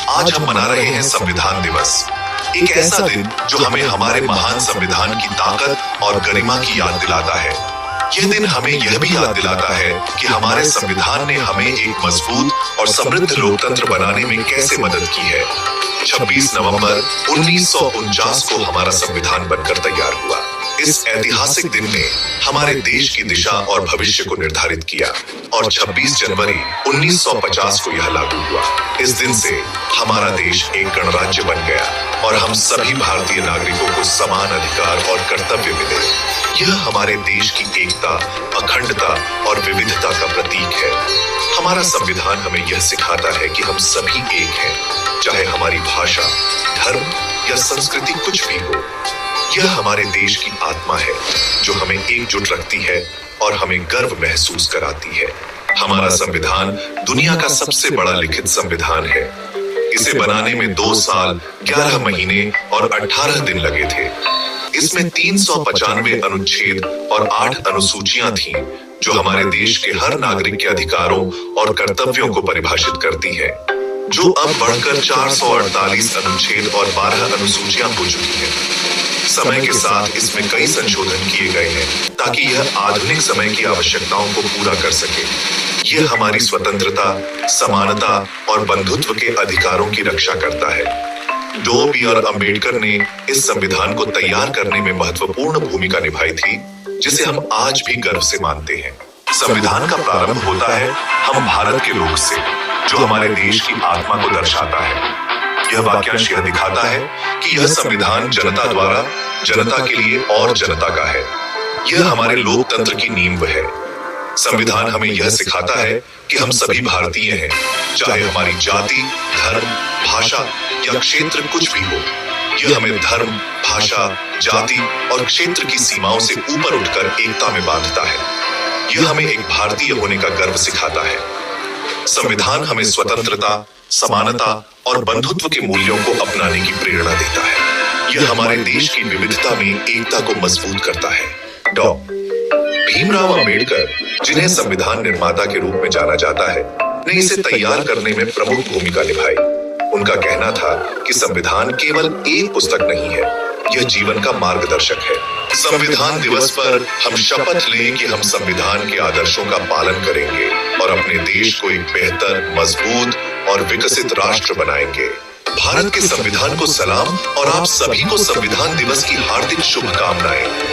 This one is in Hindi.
आज हम मना रहे हैं संविधान दिवस, एक ऐसा दिन जो हमें हमारे महान संविधान की ताकत और गरिमा की याद दिलाता है। यह दिन हमें यह भी याद दिलाता है कि हमारे संविधान ने हमें एक मजबूत और समृद्ध लोकतंत्र बनाने में कैसे मदद की है। 26 नवंबर 1949 को हमारा संविधान बनकर तैयार हुआ। इस ऐतिहासिक दिन ने हमारे देश की दिशा और भविष्य को निर्धारित किया और 26 जनवरी 1950 को यह लागू हुआ। इस दिन से हमारा देश एक गणराज्य बन गया और हम सभी भारतीय नागरिकों को समान अधिकार और कर्तव्य मिले। यह हमारे देश की एकता, अखंडता और विविधता का प्रतीक है। हमारा संविधान हमें यह सिखाता है कि हम सभी एक हैं, चाहे हमारी भाषा, धर्म या संस्कृति कुछ भी हो। यह हमारे देश की आत्मा है जो हमें एकजुट रखती है और हमें गर्व महसूस कराती है। हमारा संविधान दुनिया का सबसे बड़ा लिखित संविधान है। इसे बनाने में 2 साल, 11 महीने और 18 दिन लगे थे। इसमें 395 अनुच्छेद और 8 अनुसूचियां थीं, जो हमारे देश के हर नागरिक के अधिकारों और कर्तव्यों को परिभाषित करती है, जो अब बढ़कर 448 अनुच्छेद और 12 अनुसूचियां हो चुकी हैं। समय के साथ इसमें कई संशोधन किए गए हैं ताकि यह आधुनिक समय की आवश्यकताओं को पूरा कर सके। यह हमारी स्वतंत्रता, समानता और बंधुत्व के अधिकारों की रक्षा करता है। डॉ. अंबेडकर ने इस संविधान को तैयार करने में महत्वपूर्ण भूमिका निभाई थी, जिसे हम आज भी गर्व से मानते हैं। संविधान का प्रारंभ होता है हम भारत के लोग से, जो हमारे देश की आत्मा को दर्शाता है। यह वाक्यांश यह दिखाता है कि यह संविधान जनता द्वारा, जनता के लिए और जनता का है। यह हमारे लोकतंत्र की नींव है। संविधान हमें यह सिखाता है कि हम सभी भारतीय हैं, चाहे हमारी जाति, धर्म, भाषा या क्षेत्र कुछ भी हो। यह हमें धर्म, भाषा, जाति और क्षेत्र की सीमाओं से ऊपर उठकर एकता में बांधता है। यह हमें एक भारतीय होने का गर्व सिखाता है। संविधान हमें स्वतंत्रता, समानता और बंधुत्व के मूल्यों को अपनाने की प्रेरणा देता है। यह हमारे देश की विविधता में एकता को मजबूत करता है। डॉ. भीमराव अंबेडकर, जिन्हें संविधान निर्माता के रूप में जाना जाता है, ने इसे तैयार करने में प्रमुख भूमिका निभाई। उनका कहना था कि संविधान केवल एक पुस्तक नहीं है, यह जीवन का मार्गदर्शक है। संविधान दिवस पर हम शपथ लें कि हम संविधान के आदर्शों का पालन करेंगे और अपने देश को एक बेहतर, मजबूत और विकसित राष्ट्र बनाएंगे। भारत के संविधान को सलाम और आप सभी को संविधान दिवस की हार्दिक शुभकामनाएं।